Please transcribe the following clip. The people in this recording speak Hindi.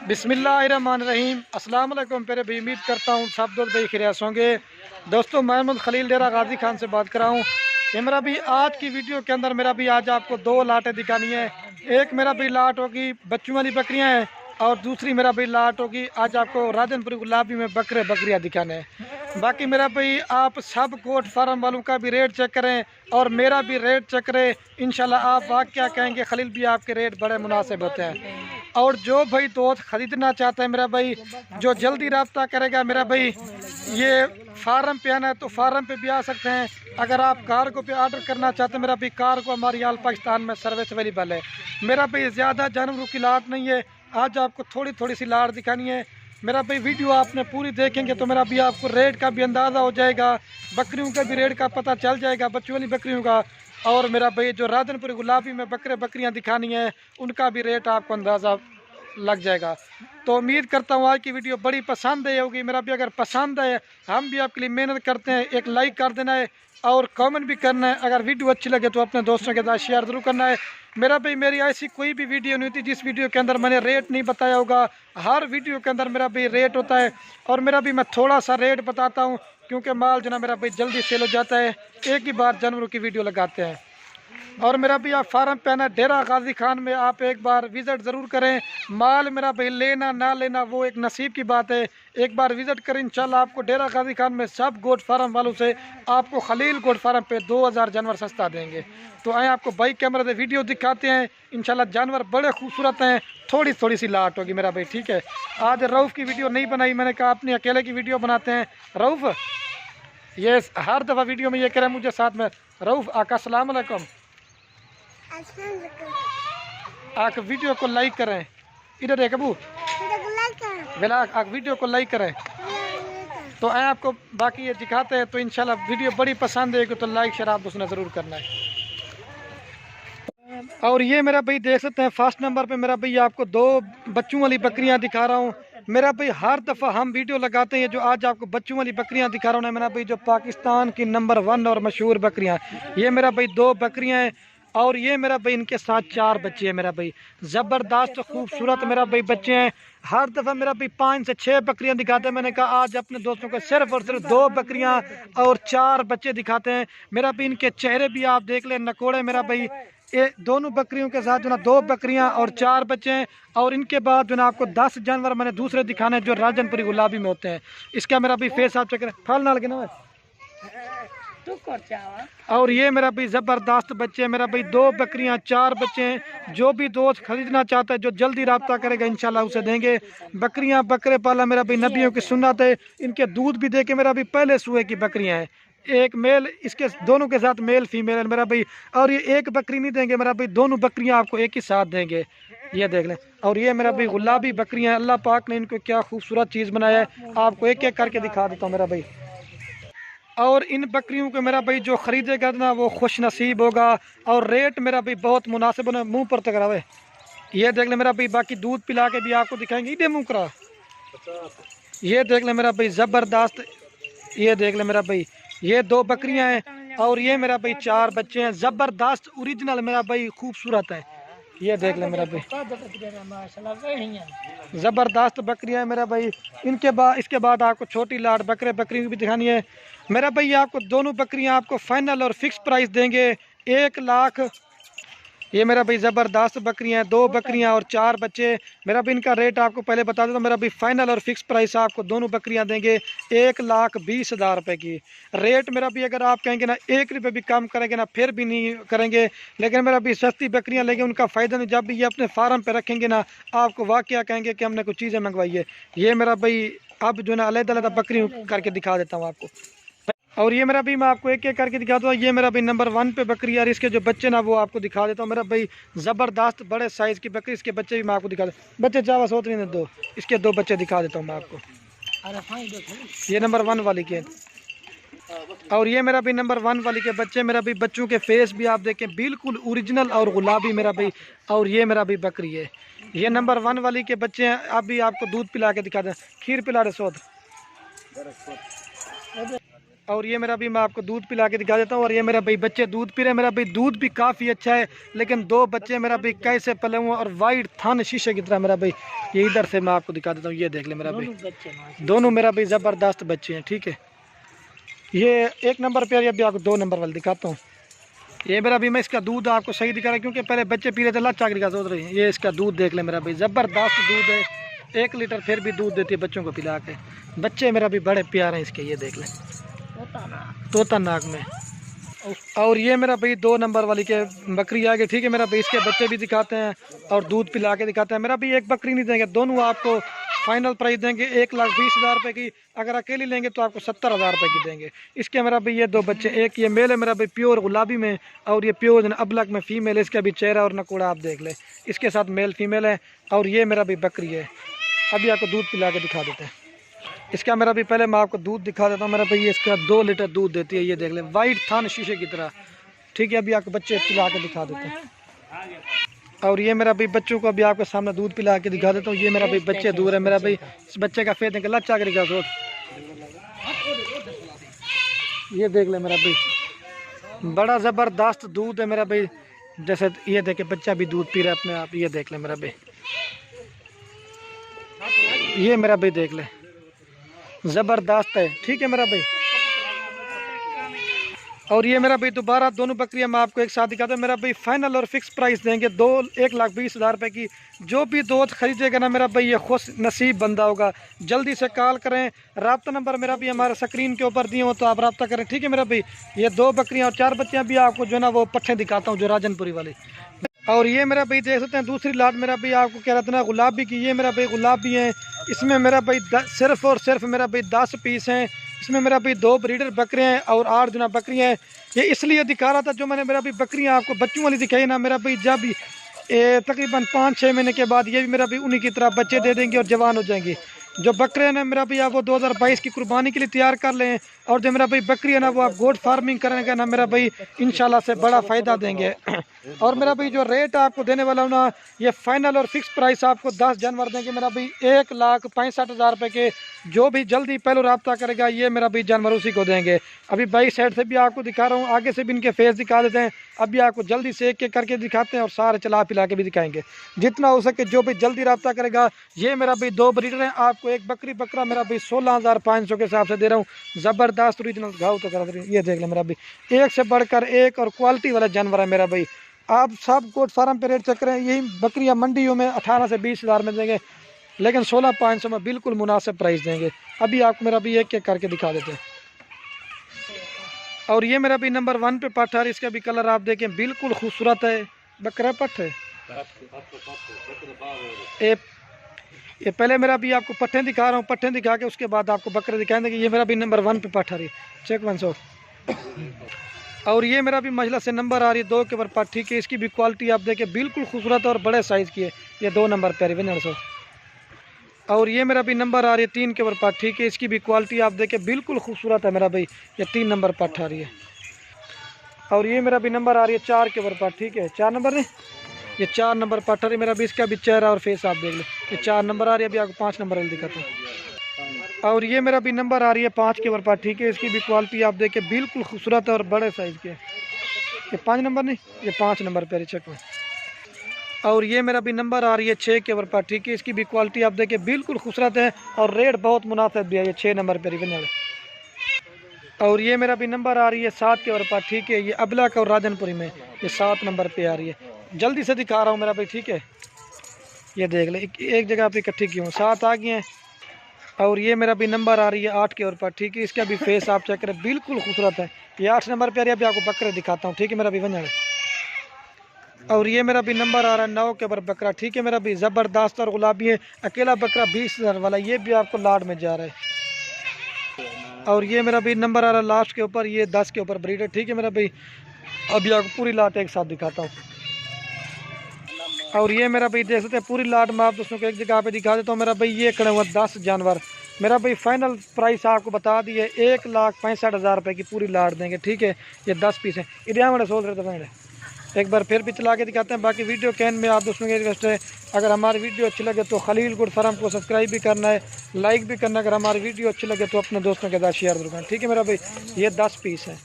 बिस्मिल्लाहिर्रहमानिर्रहीम। अस्सलाम वालेकुम प्यारे भाई, उम्मीद करता हूँ सब दोस्त भाई खैरियत होंगे। दोस्तों, मोहम्मद खलील डेरा गाजी खान से बात कर रहा हूँ। ये मेरा भी आज की वीडियो के अंदर मेरा भी आज आपको दो लाटें दिखानी है। एक मेरा भी लाट होगी बच्चों वाली बकरियाँ हैं और दूसरी मेरा भी लाट होगी आज आपको राजनपुरी गुलाबी में बकरियाँ दिखाने हैं। बाकी मेरा भाई आप सब गोट फार्म वालों का भी रेट चेक करें और मेरा भी रेट चेक करें। इंशाल्लाह आप वाक़या कहेंगे खलील भी आपके रेट बड़े मुनासिब होते हैं। और जो भाई दोस्त ख़रीदना चाहता है मेरा भाई, जो जल्दी रब्ता करेगा मेरा भाई, ये फार्म पे आना है तो फार्म पे भी आ सकते हैं। अगर आप कार्गो पे ऑर्डर करना चाहते हैं मेरा भाई, कार्गो हमारी आल पाकिस्तान में सर्विस अवेलेबल है। मेरा भाई ज़्यादा जानवरों की लाट नहीं है, आज आपको थोड़ी थोड़ी सी लाट दिखानी है। मेरा भाई वीडियो आपने पूरी देखेंगे तो मेरा भी आपको रेट का भी अंदाज़ा हो जाएगा, बकरियों का भी रेट का पता चल जाएगा, बच्चों वाली बकरियों का। और मेरा भाई जो राजनपुरी गुलाबी में बकरियां दिखानी है उनका भी रेट आपको अंदाज़ा लग जाएगा। तो उम्मीद करता हूँ आज की वीडियो बड़ी पसंद आई होगी। मेरा भी अगर पसंद है, हम भी आपके लिए मेहनत करते हैं, एक लाइक कर देना है और कमेंट भी करना है। अगर वीडियो अच्छी लगे तो अपने दोस्तों के साथ शेयर ज़रूर करना है। मेरा भाई मेरी ऐसी कोई भी वीडियो नहीं होती जिस वीडियो के अंदर मैंने रेट नहीं बताया होगा। हर वीडियो के अंदर मेरा भाई रेट होता है और मेरा भी मैं थोड़ा सा रेट बताता हूँ क्योंकि माल जो ना मेरा भाई जल्दी सेल हो जाता है, एक ही बार जानवरों की वीडियो लगाते हैं। और मेरा भी आप फार्म पे आना डेरा गाजी खान में आप एक बार विज़िट ज़रूर करें। माल मेरा भाई लेना ना लेना वो एक नसीब की बात है, एक बार विज़िट करें। इंशाल्लाह आपको डेरा गाजी खान में सब गोट फार्म वालों से आपको खलील गोट फार्म पे 2000 जानवर सस्ता देंगे। तो आए आपको बाइक कैमरे से वीडियो दिखाते हैं। इंशाल्लाह जानवर बड़े खूबसूरत हैं, थोड़ी थोड़ी सी लाट होगी मेरा भाई, ठीक है। आज रऊफ़ की वीडियो नहीं बनाई, मैंने कहा अपनी अकेले की वीडियो बनाते हैं। रऊफ़ ये हर दफ़ा वीडियो में ये कह रहे हैं मुझे साथ में। रऊफ़ आका अस्सलाम वालेकुम, आप वीडियो को लाइक करें। इधर है कबू वेला, आप वीडियो को लाइक करें। तो आए आपको बाकी ये दिखाते हैं। तो इंशाल्लाह वीडियो बड़ी पसंद है तो लाइक शेयर आप उसने ज़रूर करना है। और ये मेरा भाई देख सकते हैं फर्स्ट नंबर पे मेरा भाई आपको दो बच्चों वाली बकरियां दिखा रहा हूँ। मेरा भाई हर दफ़ा हम वीडियो लगाते हैं, जो आज आपको बच्चों वाली बकरियां दिखा रहा हूँ ना मेरा भाई, जो पाकिस्तान की नंबर 1 और मशहूर बकरियां, ये मेरा भाई दो बकरियां हैं और ये मेरा भाई इनके साथ 4 बच्चे हैं मेरा भाई, ज़बरदस्त खूबसूरत मेरा भाई बच्चे हैं। हर दफ़ा मेरा भाई 5 से 6 बकरियां दिखाते हैं। मैंने कहा आज अपने दोस्तों को सिर्फ और सिर्फ 2 बकरियां और 4 बच्चे दिखाते हैं। मेरा भाई इनके चेहरे भी आप देख लें, नकोड़े मेरा भाई। ये दोनों बकरियों के साथ जो ना 2 बकरियां और 4 बच्चे हैं। और इनके बाद जो ना आपको 10 जानवर मैंने दूसरे दिखाने जो राजनपुरी गुलाबी में होते हैं। इसका मेरा भाई फेस आप चेक करें, फल नाल के ना। और ये मेरा भाई ज़बरदस्त बच्चे हैं मेरा भाई, 2 बकरियां 4 बच्चे हैं। जो भी दोस्त खरीदना चाहता है, जो जल्दी रब्ता करेगा इंशाल्लाह उसे देंगे। बकरियां बकरे पाला मेरा भाई नबियों की सुन्नत है। इनके दूध भी दे के मेरा भाई पहले सुए की बकरियां हैं, एक मेल इसके दोनों के साथ मेल फीमेल है मेरा भाई। और ये एक बकरी नहीं देंगे मेरा भाई, दोनों बकरियां आपको एक ही साथ देंगे, ये देख लें। और ये मेरा भाई गुलाबी बकरियां हैं, अल्लाह पाक ने इनको क्या खूबसूरत चीज़ बनाया है, आपको एक एक करके दिखा देता हूँ मेरा भाई। और इन बकरियों को मेरा भाई जो ख़रीदेगा ना वो खुश नसीब होगा। और रेट मेरा भाई बहुत मुनासिब है, मुँह पर तकरावे। ये देख ले मेरा भाई, बाकी दूध पिला के भी आपको दिखाएंगे। इधे मुँह करा, ये देख ले मेरा भाई ज़बरदस्त। ये देख ले मेरा भाई, ये 2 बकरियां हैं और ये मेरा भाई 4 बच्चे हैं, ज़बरदस्त ओरिजिनल मेरा भाई खूबसूरत है। ये देख ले मेरा भाई, ज़बरदस्त बकरियां हैं मेरा भाई। इसके बाद आपको छोटी लाट बकरी भी दिखानी है मेरा भाई। आपको दोनों बकरियां आपको फाइनल और फिक्स प्राइस देंगे 1 लाख। ये मेरा भाई ज़बरदस्त बकरियां हैं, 2 बकरियां और 4 बच्चे मेरा भाई। इनका रेट आपको पहले बता देता हूँ मेरा भाई, फाइनल और फिक्स प्राइस आपको दोनों बकरियां देंगे 1,20,000 रुपये की। रेट मेरा भी अगर आप कहेंगे ना 1 रुपये भी कम करेंगे ना फिर भी नहीं करेंगे, लेकिन मेरा भी सस्ती बकरियां लेंगे उनका फ़ायदा नहीं। जब भी ये अपने फार्म पे रखेंगे ना आपको वाकया कहेंगे कि हमने कुछ चीज़ें मंगवाई है। ये मेरा भाई अब जो ना अलग-अलग बकरी करके दिखा देता हूँ आपको। और ये मेरा भी मैं आपको एक एक करके दिखाता हूँ। ये मेरा भाई नंबर 1 पे बकरी है और इसके जो बच्चे ना वो आपको दिखा देता हूँ मेरा भाई, ज़बरदस्त बड़े साइज़ की बकरी। इसके बच्चे भी मैं आपको दिखा दूँ, बच्चे चावा सोच नहीं 2, इसके 2 बच्चे दिखा देता हूँ मैं आपको। ये नंबर 1 वाली के, और ये मेरा भी नंबर 1 वाली के बच्चे मेरा भी, बच्चों के फेस भी आप देखें बिल्कुल ओरिजिनल और गुलाबी मेरा भाई। और ये मेरा भी बकरी है, ये नंबर 1 वाली के बच्चे हैं। अभी आपको दूध पिला के दिखा दें, खीर पिला रहे सोद। और ये मेरा भी मैं आपको दूध पिला के दिखा देता हूँ। और ये मेरा भाई बच्चे दूध पी रहे हैं। मेरा भाई दूध भी काफ़ी अच्छा है, लेकिन दो बच्चे मेरा भाई कैसे पले हुए और वाइट थान शीशे की तरह मेरा भाई। ये इधर से मैं आपको दिखा देता हूँ, ये देख ले मेरा भाई, दोनों मेरा भाई ज़बरदस्त बच्चे हैं। ठीक है, ये 1 नंबर पे, अभी आपको 2 नंबर वाले दिखाता हूँ। ये मेरा भी मैं इसका दूध आपको सही दिखा रहा है, क्योंकि पहले बच्चे पी रहे थे लाचा का सोच रहे हैं। ये इसका दूध देख ले मेरा भाई, ज़बरदस्त दूध है, 1 लीटर फिर भी दूध देती है बच्चों को पिला के। बच्चे मेरा भी बड़े प्यारे हैं इसके, ये देख लें, तोता नाक में। और ये मेरा भाई 2 नंबर वाली के बकरी आ गई। ठीक है, मेरा भाई इसके बच्चे भी दिखाते हैं और दूध पिला के दिखाते हैं। मेरा भी एक बकरी नहीं देंगे, दोनों आपको फाइनल प्राइस देंगे 1,20,000 रुपये की। अगर अकेली लेंगे तो आपको 70,000 रुपये की देंगे। इसके मेरा भाई ये 2 बच्चे, एक ये मेल है मेरा भाई प्योर गुलाबी में, और ये प्योर अबलक में फीमेल है। इसका भी चेहरा और नकोड़ा आप देख ले, इसके साथ मेल फीमेल है। और ये मेरा भी बकरी है, अभी आपको दूध पिला के दिखा देते हैं। इसका मेरा भी पहले मैं आपको दूध दिखा देता हूँ। मेरा भाई इसका 2 लीटर दूध देती है, ये देख ले, वाइट थान शीशे की तरह। ठीक है, अभी आपको बच्चे पिला के दिखा देते हैं। और ये मेरा भाई बच्चों को अभी आपके सामने दूध पिला के दिखा देता हूँ। ये मेरा भाई बच्चे दूर है, मेरा भाई इस बच्चे का फेद है लच्चा करेगा दूध, ये देख ले मेरा भाई, बड़ा ज़बरदस्त दूध है मेरा भाई। जैसे ये देखे बच्चा भी दूध पी रहा है अपने आप, ये देख ले मेरा भाई, ये मेरा भाई देख ले, ज़बरदस्त है। ठीक है मेरा भाई, और ये मेरा भाई दोबारा दोनों बकरियां मैं आपको एक साथ दिखाता हूँ। मेरा भाई फाइनल और फिक्स प्राइस देंगे 1,20,000 रुपये की। जो भी दूध खरीदेगा ना मेरा भाई, ये खुश नसीब बंदा होगा। जल्दी से कॉल करें, रब्ता नंबर मेरा भी हमारे स्क्रीन के ऊपर दिए हो तो आप रब्ता करें। ठीक है मेरा भाई, ये 2 बकरियाँ और 4 बच्चियाँ भी आपको जो है ना वो पट्ठे दिखाता हूँ, जो राजनपुरी वाली। और ये मेरा भाई देख सकते हैं दूसरी लाट मेरा भाई आपको कह रहा था ना गुलाबी की, ये मेरा भाई गुलाबी है। इसमें मेरा भाई सिर्फ और सिर्फ मेरा भाई 10 पीस हैं। इसमें मेरा भाई 2 ब्रीडर बकरे हैं और 8 जना बकरियाँ हैं। ये इसलिए दिखा रहा था, जो मैंने मेरा भाई बकरियाँ आपको बच्चों वाली दिखाई ना मेरा भाई, जब तकरीबन 5-6 महीने के बाद ये भी मेरा भाई उन्हीं की तरह बच्चे दे देंगे और जवान हो जाएंगे। जो बकरे हैं ना मेरा भाई आप वो 2022 की कुर्बानी के लिए तैयार कर लें। और जो मेरा भाई बकरी है ना वो आप गोट फार्मिंग करेंगे ना मेरा भाई, इंशाल्लाह से बड़ा फ़ायदा देंगे। और मेरा भाई जो रेट आपको देने वाला हूँ ना, ये फाइनल और फिक्स प्राइस आपको 10 जानवर देंगे मेरा भाई 1,65,000 रुपये के। जो भी जल्दी पहले रब्ता करेगा ये मेरा भाई जानवर उसी को देंगे। अभी बाई साइड से भी आपको दिखा रहा हूँ, आगे से भी इनके फेस दिखा देते हैं। अभी आपको जल्दी से एक करके दिखाते हैं और सारे चला पिला के भी दिखाएंगे जितना हो सके। जो भी जल्दी रब्ता करेगा, ये मेरा भाई 2 ब्रीडर हैं। आपको एक बकरी बकरा मेरा भाई 16,500 के हिसाब से दे रहा हूँ। ज़बरदस्त ओरिजिनल घाव तो कर, ये देख ले मेरा भाई, एक से बढ़कर एक और क्वालिटी वाला जानवर है मेरा भाई। आप सब गोट फार्म पे रेट चेक करें, यही बकरियाँ मंडियों में 18 से 20,000 में देंगे, लेकिन 16,500 में बिल्कुल मुनासिब प्राइस देंगे। अभी आपको मेरा भी एक करके दिखा देते हैं। और ये मेरा भी नंबर 1 पे पट्ठ है, इसका भी कलर आप देखें बिल्कुल खूबसूरत है। बकरा पट्ठ है ये पहले मेरा भी आपको पट्ठे दिखा रहा हूँ, पट्ठे दिखा के उसके बाद आपको बकरे दिखाएंगे। ये मेरा भी नंबर 1 पे पट्ठ आ रही चेक 100। और ये मेरा भी महिला से नंबर आ रही है 2 के ऊपर पट्ठ। ठीक है, इसकी भी क्वालिटी आप देखें बिल्कुल खूबसूरत और बड़े साइज़ की है। ये 2 नंबर पे आ रही है 100। और ये मेरा भी नंबर आ रही है 3 के ऊपर पट्ठ। ठीक है, इसकी भी क्वालिटी आप देखें बिल्कुल खूबसूरत है मेरा भाई, ये 3 नंबर पट्ठ आ रही है। और ये मेरा भी नंबर आ रही है 4 के ऊपर पट्ठ। ठीक है, 4 नंबर नहीं, ये 4 नंबर पट्ठ आ रही है मेरा भी। इसका भी चेहरा और फेस आप देख लें, ये 4 नंबर आ रही है। अभी आपको 5 नंबर वाली दिखाता हूँ। और ये मेरा भी नंबर आ रही है 5 के ऊपर पट्ठ। ठीक है, इसकी भी क्वालिटी आप देखें बिल्कुल खूबसूरत है और बड़े साइज़ के। ये 5 नंबर नहीं, ये 5 नंबर पे चेक में। और ये मेरा भी नंबर आ रही है 6 के ऊपर पट्ठ। ठीक है, इसकी भी क्वालिटी आप देखें बिल्कुल खूबसूरत है और रेट बहुत मुनासिब भी है। ये 6 नंबर पे रिवन है। और ये मेरा भी नंबर आ रही है 7 के ऊपर पट्ठ। ठीक है, ये अबलक और राजनपुरी में ये 7 नंबर पे आ रही है। जल्दी से दिखा रहा हूँ मेरा भाई। ठीक है, ये देख ले एक जगह पे इकट्ठी की हूँ, 7 आ गई हैं। और ये मेरा भी नंबर आ रही है 8 के ऊपर पट्ठ। ठीक है, इसका भी फेस आप चेक करें बिल्कुल खूबसूरत है। ये 8 नंबर पे आ रही है। अभी आपको बकरे दिखाता हूँ। ठीक है, मेरा भी वंजड़। और ये मेरा भी नंबर आ रहा है 9 के ऊपर बकरा। ठीक है, मेरा भी ज़बरदस्त और गुलाबी है। अकेला बकरा 20,000 वाला, ये भी आपको लाड में जा रहा है। और ये मेरा भी नंबर आ रहा है लास्ट के ऊपर, ये 10 के ऊपर ब्रीडर। ठीक है मेरा भाई, अभी आपको पूरी लाट एक साथ दिखाता हूँ। और ये मेरा भाई देख सकते हैं पूरी लाट में आप दोस्तों को एक जगह पे दिखा देता हूँ। मेरा भाई ये खड़े हुआ 10 जानवर। मेरा भाई फाइनल प्राइस आपको बता दिए 1,65,000 रुपये की पूरी लाट देंगे। ठीक है, ये 10 पीस हैं। इडिया मैंने सोच रहे थे मैंने एक बार फिर भी चला के दिखाते हैं। बाकी वीडियो कैन में आप दोस्तों की रिक्वेस्ट है, अगर हमारी वीडियो अच्छी लगे तो खलील गुड फार्म को सब्सक्राइब भी करना है, लाइक भी करना है। अगर हमारी वीडियो अच्छी लगे तो अपने दोस्तों के साथ शेयर जरूर करना। ठीक है मेरा भाई, ये 10 पीस है।